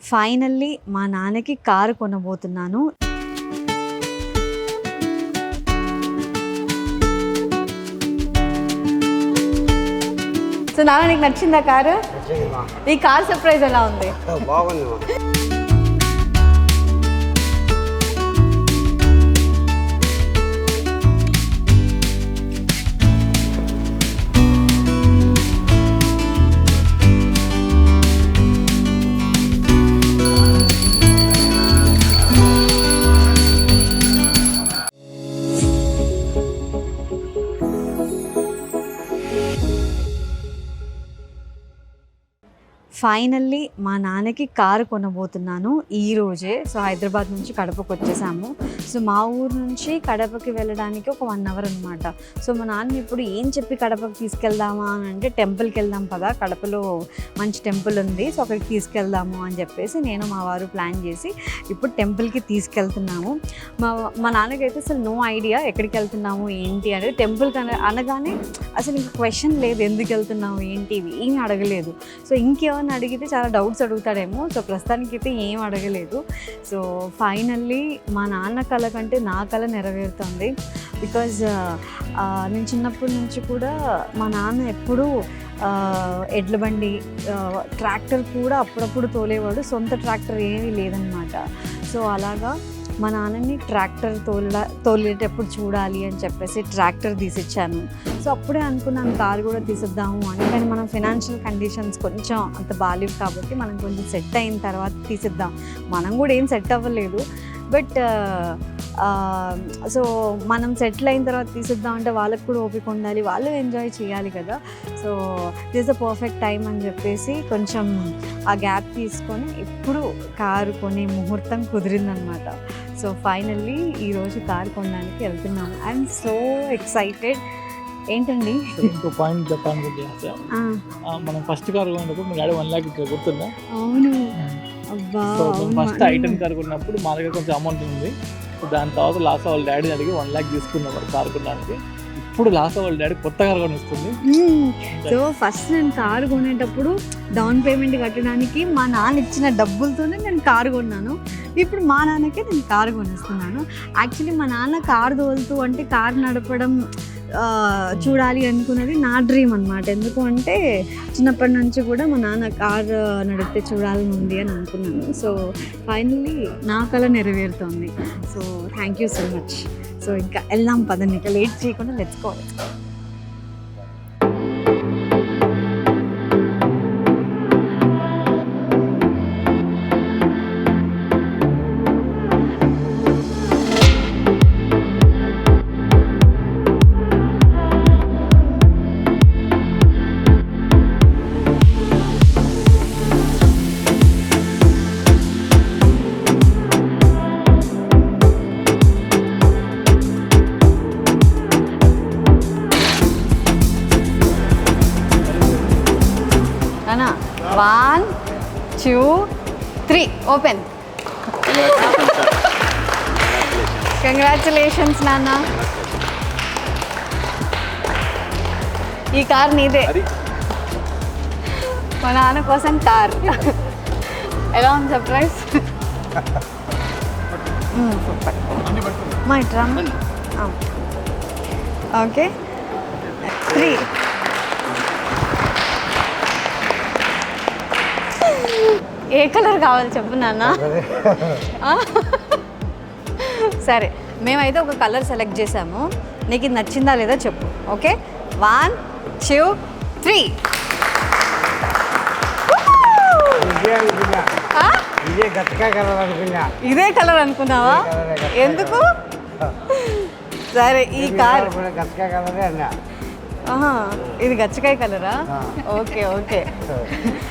Finally మా నాన్నకి car కొనబోతున్నాను. So నాన్న, నీకు నచ్చిందా కారు? ఈ కార్ సర్ప్రైజ్ ఎలా ఉంది? బాగుంది. ఫైనల్లీ మా నాన్నకి కారు కొనబోతున్నాను ఈరోజే. సో హైదరాబాద్ నుంచి కడపకు వచ్చేసాము. సో మా ఊరు నుంచి కడపకి వెళ్ళడానికి ఒక 1 అవర్ అనమాట. సో మా నాన్న ఇప్పుడు ఏం చెప్పి కడపకి తీసుకెళ్దామా అని అంటే, టెంపుల్కి వెళ్దాం పదా, కడపలో మంచి టెంపుల్ ఉంది, సో అక్కడికి తీసుకెళ్దాము అని చెప్పేసి నేను మా వారు ప్లాన్ చేసి ఇప్పుడు టెంపుల్కి తీసుకెళ్తున్నాము. మా నాన్నకైతే అసలు నో ఐడియా ఎక్కడికి వెళ్తున్నాము ఏంటి అనేది. టెంపుల్కి అనగానే అసలు ఇంక క్వశ్చన్ లేదు, ఎందుకు వెళ్తున్నాము ఏంటి ఏమీ అడగలేదు. సో ఇంకేమైనా అడిగితే చాలా డౌట్స్ అడుగుతాడేమో. సో ప్రస్తుతానికి అయితే ఏం అడగలేదు. సో ఫైనల్లీ మా నాన్న కళ కంటే నా కళ నెరవేరుతుంది. బికాజ్ నేను చిన్నప్పటి నుంచి కూడా మా నాన్న ఎప్పుడూ ఎడ్ల బండి, ట్రాక్టర్ కూడా అప్పుడప్పుడు తోలేవాడు. సొంత ట్రాక్టర్ ఏమీ లేదనమాట. సో అలాగా మా నాన్నని ట్రాక్టర్ తోలేటప్పుడు చూడాలి అని చెప్పేసి ట్రాక్టర్ తీసిచ్చాను. సో అప్పుడే అనుకున్నాను కారు కూడా తీసిద్దాము అని. కానీ మనం ఫైనాన్షియల్ కండిషన్స్ కొంచెం అంత బాగాలేవు కాబట్టి మనం కొంచెం సెట్ అయిన తర్వాత తీసిద్దాం. మనం కూడా ఏం సెట్ అవ్వలేదు. బట్ సో మనం సెటిల్ అయిన తర్వాత తీసిద్దాం అంటే వాళ్ళకి కూడా ఓపిక ఉండాలి, వాళ్ళు ఎంజాయ్ చేయాలి కదా. So this a perfect time అని చెప్పేసి కొంచెం ఆ గ్యాప్ తీసుకొని ఇప్పుడు కారు కొనే ముహూర్తం కుదిరిందనమాట. సో ఫైనల్లీ ఈరోజు కారు కొనడానికి వెళ్తున్నాము. I'm so excited. ఏంటండి ఇంకో పాయింట్ చెప్పాలి. మనం ఫస్ట్ కార్ కొన్నప్పుడు మీ డాడీ 1 lakh ఇట్లా గుర్తుందా? అవును. అబ్బా, ఫస్ట్ ఐటమ్ కార్ కొన్నప్పుడు మా దగ్గర కొంచెం అమౌంట్ ఉంది. దాని తర్వాత లాస్ట్ వాళ్ళ డాడీ అడిగి 1 lakh తీసుకున్నాం కార్ కొనడానికి. ఇప్పుడు లాస్ట్ వాళ్ళ డాడీ కొత్త కార్ కొనిస్తుంది. సో ఫస్ట్ నేను కారు కొనేటప్పుడు డౌన్ పేమెంట్ కట్టడానికి మా నాన్న ఇచ్చిన డబ్బులతోనే నేను కారు కొన్నాను. ఇప్పుడు మా నాన్నకే నేను కారు కొనేస్తున్నాను. యాక్చువల్లీ మా నాన్న కారు తోలుతూ అంటే కారు నడపడం చూడాలి అనుకున్నది నా డ్రీమ్ అనమాట. ఎందుకు అంటే చిన్నప్పటి నుంచి కూడా మా నాన్న కారు నడిపితే చూడాలని ఉంది అని అనుకున్నాను. సో ఫైనల్లీ నా కళ నెరవేరుతోంది. So thank you so much. So ఇంకా వెళ్దాం పదండి, ఇంకా లేట్ చేయకుండా let's go. Anna, 1, 2, 3, open. Congratulations, Nana. ఈ కార్ నీదే. మా నాన్న కోసం కార్. ఎలా ఉంది సర్ప్రైజ్? సూపర్. మా ఇట్రా. ఓకే 3. ఏ కలర్ కావాలి చెప్పు నాన్న. సరే, మేమైతే ఒక కలర్ సెలెక్ట్ చేసాము. నీకు ఇది నచ్చిందా లేదా చెప్పు. ఓకే 1, 2, 3. ఇదే కలర్ అనుకున్నావా? ఎందుకు? సరే, ఈ కార్ ఇది గచ్చకాయ కలరా? Okay okay.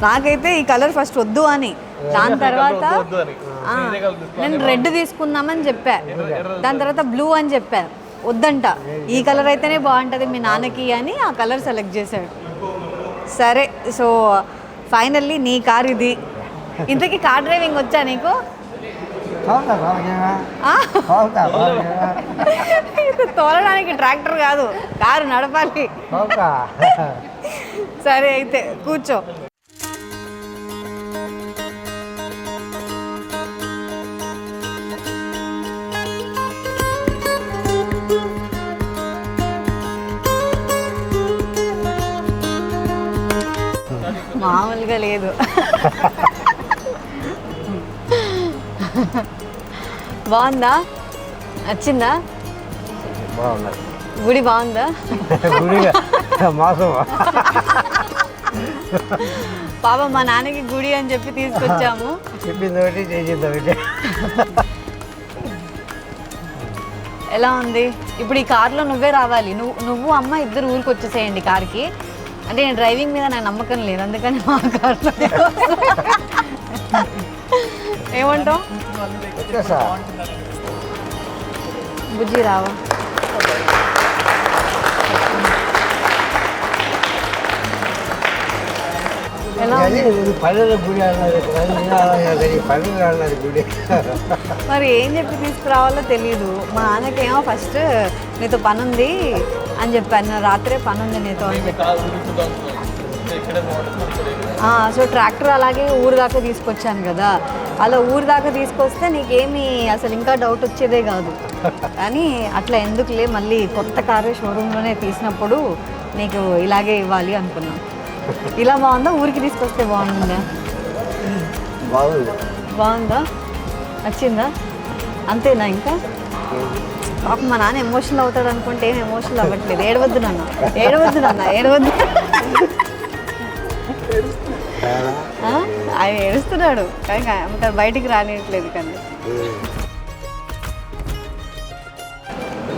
నాకైతే ఈ కలర్ ఫస్ట్ వద్దు అని, దాని తర్వాత నేను రెడ్ తీసుకుందామని చెప్పా, దాని తర్వాత బ్లూ అని చెప్పా, వద్దంట ఈ కలర్ అయితేనే బాగుంటుంది మీ నాన్నకి అని ఆ కలర్ సెలెక్ట్ చేశాడు. సరే, సో ఫైనల్లీ నీ కార్ ఇది. ఇంతకీ కార్ డ్రైవింగ్ వచ్చా నీకు? తోలడానికి ట్రాక్టర్ కాదు, కారు నడపాలి. సరే అయితే కూర్చో. సరిగ్గా లేదు. బాగుందా? నచ్చిందా? బాగున్నది. గుడి బాగుందా? పాపం మా నాన్నకి గుడి అని చెప్పి తీసుకొచ్చాము. చెప్పింది ఒకటి చేసింది ఒకటి. ఎలా ఉంది? ఇప్పుడు ఈ కార్లో నువ్వే రావాలి. నువ్వు అమ్మ ఇద్దరు ఊరికి వచ్చేసేయండి కార్కి. అంటే నేను డ్రైవింగ్ మీద నాకు నమ్మకం లేదు, అందుకని మా కార్లో ఏమంటావు? బుజ్జి రావా? ఎలా ఉంది? పల్లెల గుడి అన్నది, పల్లెలు అన్నది గుడి. మరి ఏం చెప్పి తీసుకురావాలో తెలియదు. మా నాన్నకేమో ఫస్ట్ నీతో పని ఉంది అని చెప్పాను, రాత్రే పని ఉంది నీతో అని చెప్పాను. సో ట్రాక్టర్ అలాగే ఊరు దాకా తీసుకొచ్చాను కదా, అలా ఊరు దాకా తీసుకొస్తే నీకేమి అసలు ఇంకా డౌట్ వచ్చేదే కాదు. కానీ అట్లా ఎందుకులే, మళ్ళీ కొత్త కారు షోరూంలోనే తీసినప్పుడు నీకు ఇలాగే ఇవ్వాలి అనుకున్నాను. ఇలా బాగుందా? ఊరికి తీసుకొస్తే బాగుందా? బాగుందా? నచ్చిందా? అంతేనా? ఇంకా పాప మా నాన్న ఎమోషనల్ అవుతాడు అనుకుంటే ఏం ఎమోషనల్ అవ్వట్లేదు. ఏడవద్దు నాన్న, ఏడవద్దు నాన్న, ఏడవద్దు. ఆయన ఏడుస్తున్నాడు కానీ బయటికి రానియట్లేదు. కానీ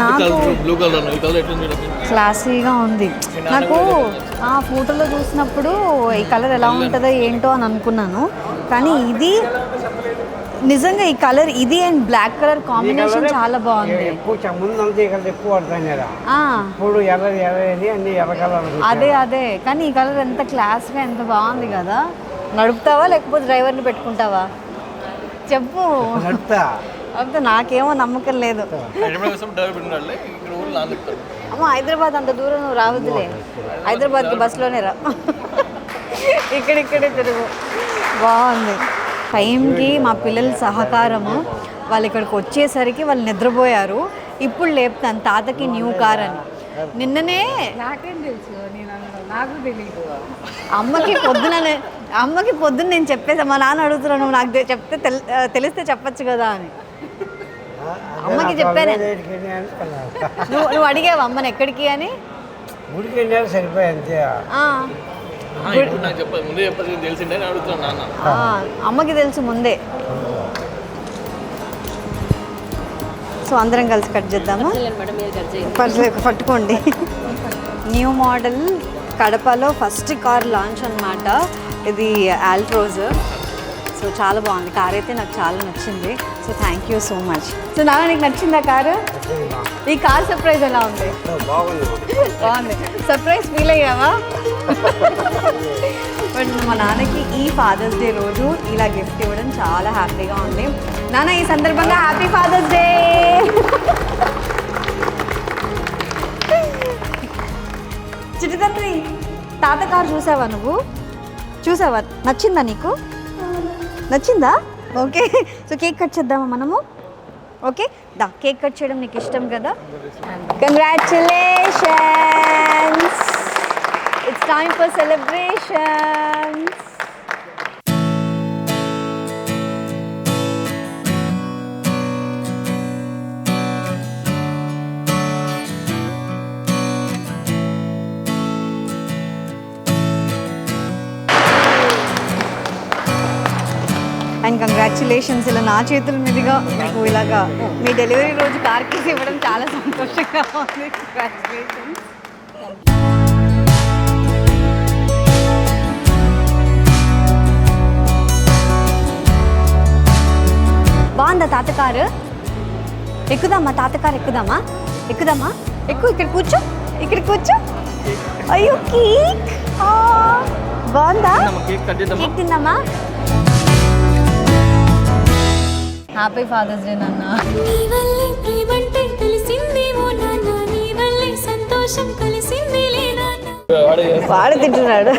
నాకు క్లాసీగా ఉంది. నాకు ఆ ఫోటోలో చూసినప్పుడు ఈ కలర్ ఎలా ఉంటుందో ఏంటో అని అనుకున్నాను, కానీ ఇది నిజంగా ఈ కలర్ ఇది అండ్ బ్లాక్ కలర్ కాంబినేషన్ చాలా బాగుంది. అదే అదే కానీ ఈ కలర్ ఎంత క్లాస్గా ఎంత బాగుంది కదా. నడుపుతావా లేకపోతే డ్రైవర్ని పెట్టుకుంటావా? చెప్పు. అంతే, నాకేమో నమ్మకం లేదు. అమ్మ హైదరాబాద్ అంత దూరం నువ్వు రావద్దులే, హైదరాబాద్కి బస్సులోనే రా, ఇక్కడిక్కడే తిరుగు. బాగుంది. టైంకి మా పిల్లల సహకారము, వాళ్ళు ఇక్కడికి వచ్చేసరికి వాళ్ళు నిద్రపోయారు. ఇప్పుడు లేపుతాను తాతకి న్యూ కార్ అని. నిన్ననే నాకేం తెలుసు, నాకు తెలియదు. అమ్మకి పొద్దున్న నేను చెప్పేసా, మా నాన్న అడుగుతున్నాను నువ్వు నాకు చెప్తే తెలిస్తే చెప్పచ్చు కదా అని. అమ్మకి చెప్పాను. నువ్వు అడిగావు అమ్మని ఎక్కడికి అని? అమ్మకి తెలుసు ముందే. సో అందరం కలిసి కట్ చేద్దాము. పట్టుకోండి. న్యూ మోడల్ కడపలో ఫస్ట్ కార్ లాంచ్ అన్నమాట ఇది, ఆల్ట్రోజ్. సో చాలా బాగుంది కార్ అయితే, నాకు చాలా నచ్చింది. So thank you so much. So నాన్న నీకు నచ్చిందా కారు? ఈ కార్ సర్ప్రైజ్ ఎలా ఉంది? బాగుంది. సర్ప్రైజ్ ఫీల్ అయ్యావా? బట్ మా నాన్నకి ఈ ఫాదర్స్ డే రోజు ఇలా గిఫ్ట్ ఇవ్వడం చాలా హ్యాపీగా ఉంది. నాన్న ఈ సందర్భంగా హ్యాపీ ఫాదర్స్ డే. చిట్టుతండ్రి, తాత కారు చూసావా? నువ్వు చూసావా? నచ్చిందా నీకు? నచ్చిందా? ఓకే. సో కేక్ కట్ చేద్దామా మనము? ఓకే దా, కేక్ కట్ చేయడం నీకు ఇష్టం కదా. Congratulations, it's time for celebrations. And congratulations, ఇలా నా చేతుల మీదుగా నాకు ఇలాగా మీ డెలివరీ రోజు కార్ కీస్ ఇవ్వడం చాలా సంతోషంగా ఉంది. కంగ్రాచులేషన్స్. బాగుందా తాత కారు? ఎక్కుదామా తాత కారు? ఎక్కుదామా? ఎక్కువ. ఇక్కడ కూర్చో, ఇక్కడ కూర్చో. అయ్యో కేక్ బాగుందా? కేక్ తిందామా? హ్యాపీ ఫాదర్స్ డే నాన్న. వాడు తింటున్నాడు.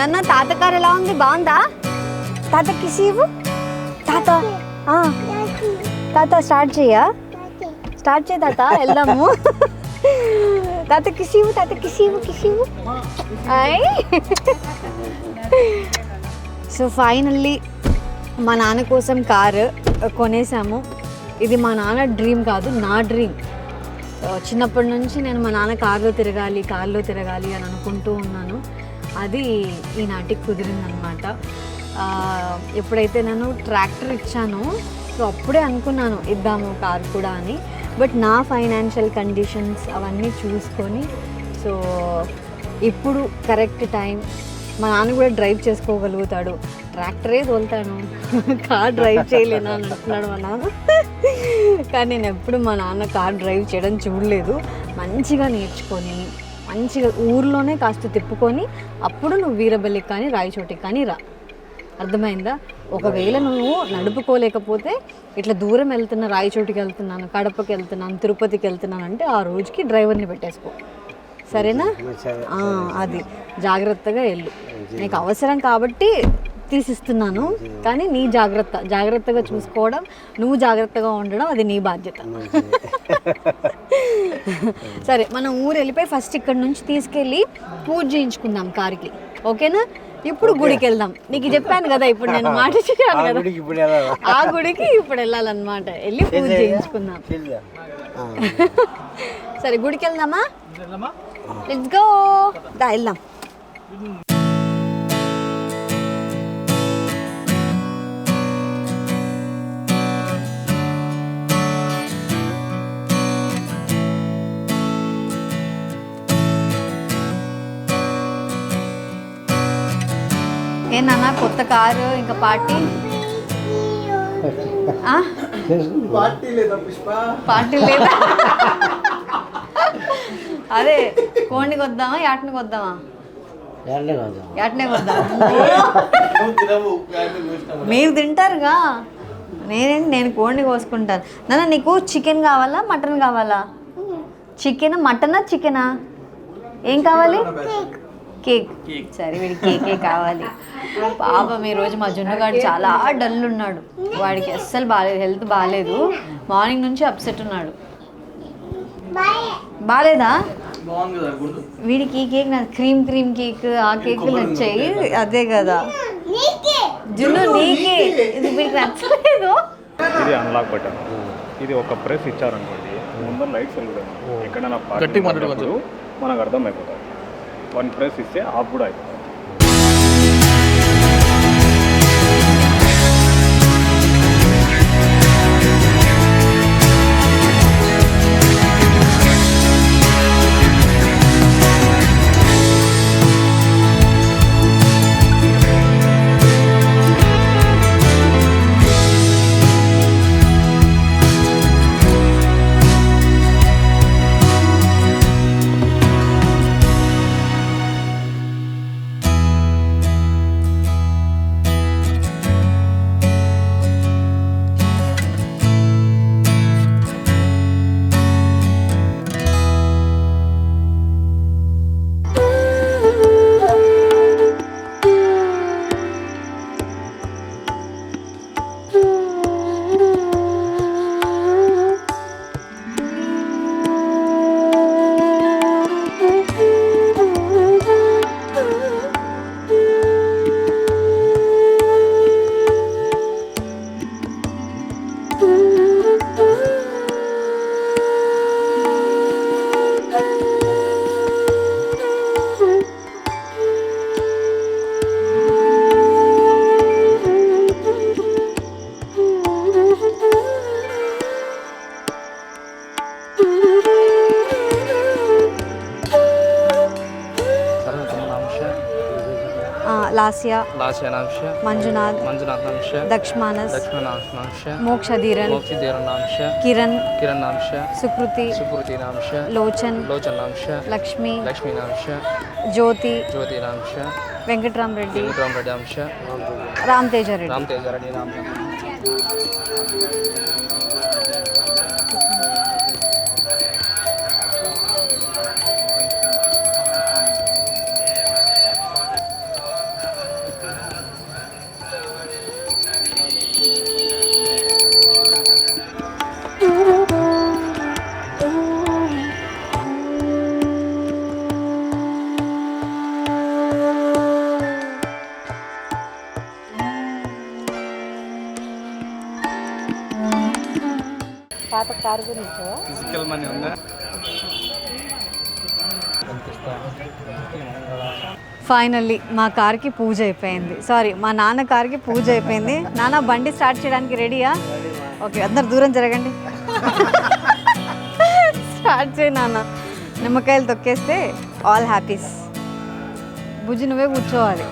నాన్న తాత కారు ఎలా ఉంది, బాగుందా? తాత కిసి ఇవ్వు. తాత తాత స్టార్ట్ చేయా, స్టార్ట్ చేయి తాత, వెళ్దాము. తాత కిసి ఇవ్వు, తాత కిసి ఇవ్వు, కిసి ఇవ్వు. సో ఫైనల్లీ మా నాన్న కోసం కారు కొనేసాము. ఇది మా నాన్న డ్రీమ్ కాదు, నా డ్రీమ్. చిన్నప్పటి నుంచి నేను మా నాన్న కార్లో తిరగాలి అని అనుకుంటూ ఉన్నాను. అది ఈనాటికి కుదిరిందనమాట. ఎప్పుడైతే నేను ట్రాక్టర్ ఇచ్చానో సో అప్పుడే అనుకున్నాను ఇద్దాము కారు కూడా అని. బట్ నా ఫైనాన్షియల్ కండిషన్స్ అవన్నీ చూసుకొని సో ఇప్పుడు కరెక్ట్ టైం. మా నాన్న కూడా డ్రైవ్ చేసుకోగలుగుతాడు, ట్రాక్టరే తోలుతాను, కార్ డ్రైవ్ చేయలేనా అని అంటున్నాడు మా నాన్న. కానీ నేను ఎప్పుడు మా నాన్న కార్ డ్రైవ్ చేయడం చూడలేదు. మంచిగా నేర్చుకొని మంచిగా ఊర్లోనే కాస్త తిప్పుకొని అప్పుడు నువ్వు వీరబల్లికి కానీ రాయచోటికి కానీ రా. అర్థమైందా? ఒకవేళ నువ్వు నడుపుకోలేకపోతే ఇట్లా దూరం వెళ్తున్నా, రాయచోటికి వెళ్తున్నాను, కడపకి వెళ్తున్నాను, తిరుపతికి వెళ్తున్నాను అంటే ఆ రోజుకి డ్రైవర్ని పెట్టేసుకో, సరేనా? అది జాగ్రత్తగా వెళ్ళు. నీకు అవసరం కాబట్టి తీసిస్తున్నాను, కానీ నీ జాగ్రత్తగా చూసుకోవడం, నువ్వు జాగ్రత్తగా ఉండడం అది నీ బాధ్యత. సరే, మనం ఊరు వెళ్ళిపోయి ఫస్ట్ ఇక్కడ నుంచి తీసుకెళ్ళి పూజ చేయించుకుందాం కార్కి, ఓకేనా? ఇప్పుడు గుడికి వెళ్దాం. నీకు చెప్పాను కదా, ఇప్పుడు నేను మాట చెప్పాను కదా, ఆ గుడికి ఇప్పుడు వెళ్ళాలన్నమాట. వెళ్ళి పూజ చేయించుకుందాం. సరే, గుడికి వెళ్దామా? లెట్స్ గో, దా వెళ్దాం. ఏనా కొత్త కారు ఇంకా పార్టీ? పార్టీ లేదా? అదే కోడికి వద్దామా, యాటనికి వద్దామా? యాటనే వద్దామా? మీరు తింటారుగా, నేను కోడిని కోసుకుంటాను. నాన్న నీకు చికెన్ కావాలా, మటన్ కావాలా? చికెన్, మటనా, చికెనా? ఏం కావాలి? కేక్. సరే, వీడికి కేకే కావాలి. పాపం ఈరోజు మా జున్నుగాడు చాలా డల్ ఉన్నాడు. వాడికి అస్సలు బాగాలేదు, హెల్త్ బాగాలేదు. మార్నింగ్ నుంచి అప్సెట్ ఉన్నాడు. బాగాలేదా? వీడికి ఈ కేక్, నా క్రీమ్ కేక్, ఆ కేకులు నచ్చాయి. అదే కదా జున్ను, నీకే ఇది వీడికి నచ్చలేదు. ఇది అన్లాక్ బటన్. ఇది ఒక ప్రెస్ ఇచ్చారనుకోండి, ముందర లైట్స్ వెలుగుతాయి. ఎక్కడైనా మనకు అర్థం అయిపోతుంది. వన్ ప్రెస్ ఇస్తే ఆఫ్ కూడా అయిపోతుంది. లాస్య, మంజునాథ్, దక్ష్మానస్, మోక్షధీరన్, కిరణ్, సుకృతి, లోచన్, లక్ష్మి, జ్యోతి, వెంకట్రామ్ రెడ్డి, రామ్ తేజ రెడ్డి. పాత కారు గురించి ఫిజికల్ మనీ ఉందా? ఫైనల్లీ మా కార్కి పూజ అయిపోయింది. సారీ, మా నాన్న కార్కి పూజ అయిపోయింది. నాన్న బండి స్టార్ట్ చేయడానికి రెడీయా? ఓకే, అందరు దూరం జరగండి. స్టార్ట్ చేయి నాన్న. నిమ్మకాయలు తొక్కేస్తే ఆల్ హ్యాపీస్. బుజ్జి నువ్వే కూర్చోవాలి.